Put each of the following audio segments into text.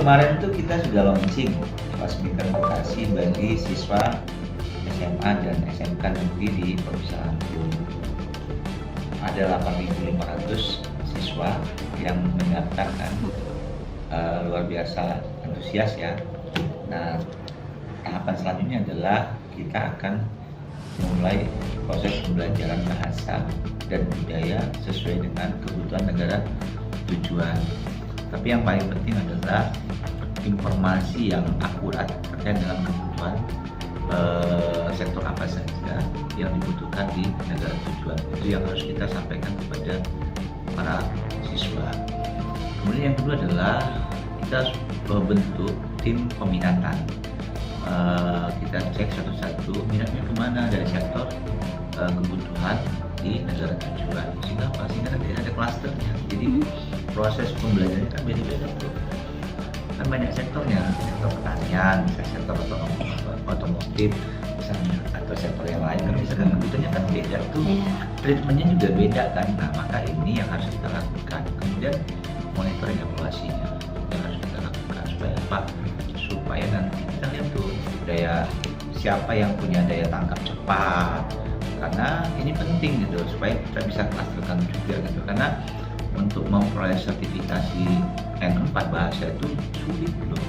kemarin tuh kita sudah launching kelas migran vokasi bagi siswa SMA dan SMK negeri di Provinsi Lampung. Ada 8.500 siswa yang mendaftarkan, luar biasa antusias ya. Nah, tahapan selanjutnya adalah kita akan memulai proses pembelajaran bahasa dan budaya sesuai dengan kebutuhan negara tujuan. Tapi yang paling penting adalah informasi yang akurat terkait dengan kebutuhan sektor apa saja yang dibutuhkan di negara tujuan. Itu yang harus kita sampaikan kepada para siswa. Kemudian yang kedua adalah kita harus membentuk tim peminatan. Kita cek satu-satu minatnya kemana dari sektor kebutuhan di negara tujuan, sehingga nanti ada klasternya. Jadi proses pembelajarannya kan beda-beda tuh. Kan banyak sektornya, sektor pertanian, sektor otomotif, misalnya, atau sektor yang lain kan misalkan kebutuhannya kan beda tuh, treatmentnya juga beda kan. Nah, maka ini yang harus kita lakukan. Kemudian monitoring evaluasinya yang harus kita lakukan supaya apa? Supaya nanti kita lihat tuh siapa yang punya daya tangkap cepat, karena ini penting gitu supaya kita bisa klasterkan juga gitu, karena untuk memperoleh sertifikasi N4 bahasa itu sulit loh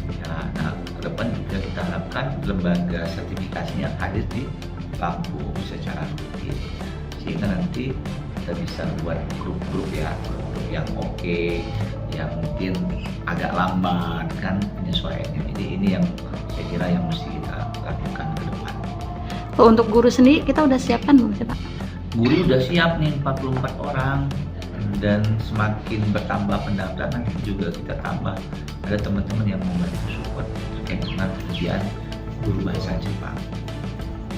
ya. Nah, ke depan juga kita harapkan lembaga sertifikasinya hadir di Lampung secara rutin, sehingga nanti kita bisa buat grup-grup ya, grup yang oke, yang mungkin agak lambat kan penyesuaiannya. Jadi ini yang saya kira yang mesti kita lakukan ke depan. Untuk guru sendiri kita udah siapkan belum sih Pak? Guru udah siap nih 44 orang, dan semakin bertambah pendaftar nanti juga kita tambah ada teman-teman yang mau bantu support terkait dengan pekerjaan guru bahasa Jepang.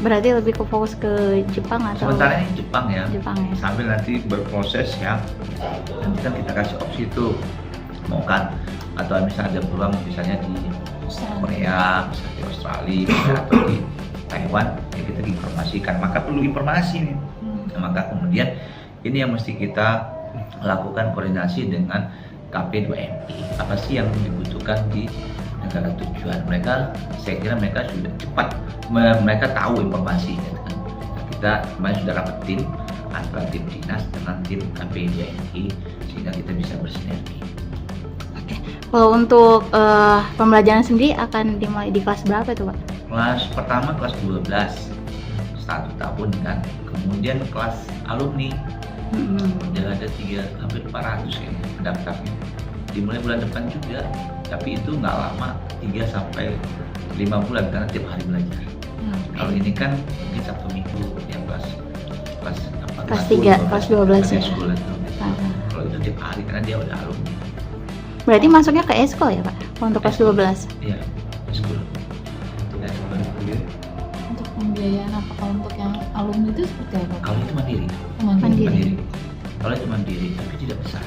Berarti lebih ke fokus ke Jepang atau? Sementara ini Jepang ya, sambil nanti berproses ya. Nanti kan kita kasih opsi itu mau kan, atau misalnya ada peluang misalnya di Korea, misalnya di Australia, atau di Taiwan, ya kita informasikan. Maka perlu informasi nih. Nah, maka kemudian ini yang mesti kita lakukan koordinasi dengan KP2MI. Apa sih yang dibutuhkan di negara tujuan? Saya kira mereka sudah cepat, mereka tahu informasinya kan. Nah, kita kemarin sudah rapat tim antara tim dinas dengan tim KP2MI sehingga kita bisa bersinergi. Oke. Kalau untuk pembelajaran sendiri akan dimulai di kelas berapa itu Pak? Kelas pertama kelas 12, 1 tahun kan. Kemudian kelas alumni udah ada hampir 400 ya pendaftarnya. Dimulai bulan depan juga, tapi itu nggak lama, 3-5 bulan karena tiap hari belajar. Kalau ini kan mungkin Sabtu Minggu yang kelas 3, kelas 12 ya. Kalau itu tiap hari karena dia udah alumni. Berarti masuknya ke eskol ya Pak? Untuk kelas 12? Iya, eskul. Untuk pembiayaan apakah untuk yang alumni itu seperti apa? Kalau itu mandiri. Kalau itu mandiri, tapi tidak besar.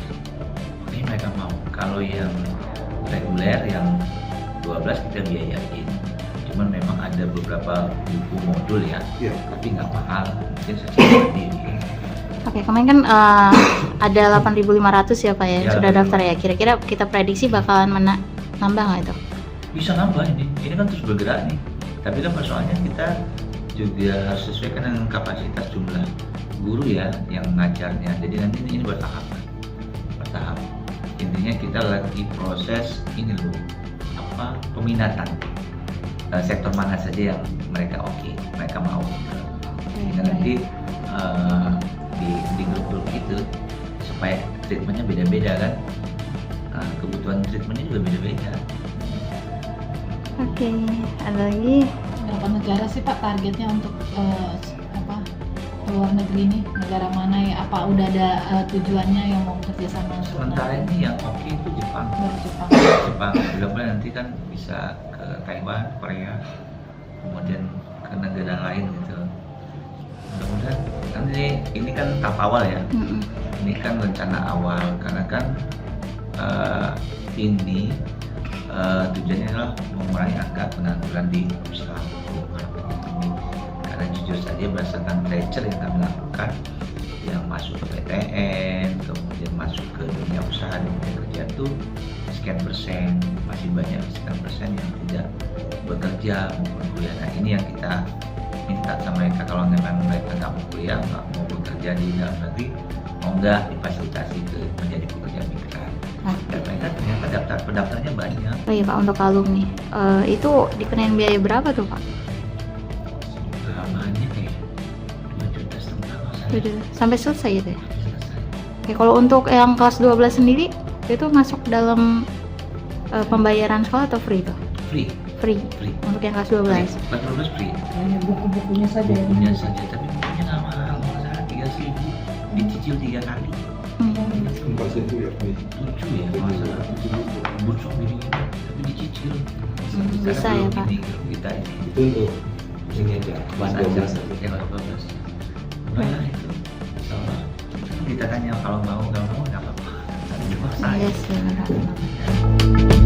Makanya mereka mau. Kalau yang reguler, yang 12 kita biayain. Cuman memang ada beberapa buku modul ya, tapi nggak mahal. Mungkin secara mandiri. Oke, kemarin kan ada 8.500 ya Pak ya, sudah daftar ya. Kira-kira kita prediksi bakalan nambah nggak itu? Bisa nambah ini kan terus bergerak nih. Tapi kan persoalannya kita juga harus sesuaikan dengan kapasitas jumlah guru ya yang ngajarnya. Jadi nanti ini bertahap. Intinya kita lagi proses ini loh, peminatan sektor mana saja yang mereka mereka mau. Sehingga nanti di grup-grup itu supaya treatmentnya beda-beda kan. Kebutuhan treatmentnya juga beda-beda. Oke, ada lagi Berapa negara sih Pak targetnya untuk luar negeri ini? Negara mana ya? Apa udah ada tujuannya yang mau kerjasama? Sementara ini yang itu Jepang. Jepang. Mudah-mudahan nanti kan bisa ke Taiwan, Korea, kemudian ke negara lain gitu. Mudah-mudahan nanti ini kan tahap awal ya. Ini kan rencana awal karena kan ini tujuannya adalah mengurangi angka pengangguran di Lampung. Karena jujur saja berdasarkan lecture yang kami lakukan yang masuk ke PTN, kemudian masuk ke dunia usaha dan dunia kerja tuh sekian persen, masih banyak sekian persen yang tidak bekerja maupun kuliah. Nah ini yang kita minta sama mereka, kalau memang mereka nggak mau kuliah, nggak mau bekerja di dalam negeri, mau nggak difasilitasi ke menjadi pekerja migran. Dan mereka ternyata pendaftarnya banyak. Oh iya Pak, untuk alumni itu dikenain biaya berapa tuh Pak? Lamanya kayak 2,5 juta kalau saya. Sampai selesai gitu ya? Selesai. Oke, kalau untuk yang kelas 12 sendiri itu masuk dalam pembayaran sekolah atau free tuh? Free. Free. Free. Untuk yang kelas 12. Kelas 12 free. Hanya buku-bukunya saja. Bukunya saja, tapi bukunya nggak mahal, malah 3.000, dicicil 3 kali. Bahasa itu ya, 7 ya, masalah. Busuk gini, tapi dicicil. Bisa ya, Pak. Kita ini. itu untuk ini aja, Buat kelas aja, 12 aja. ya kelas 12. Nah itu, sama. Kita tanya kalau mau nggak mau nggak apa-apa. Tapi dipaksain. Iya sih, benar.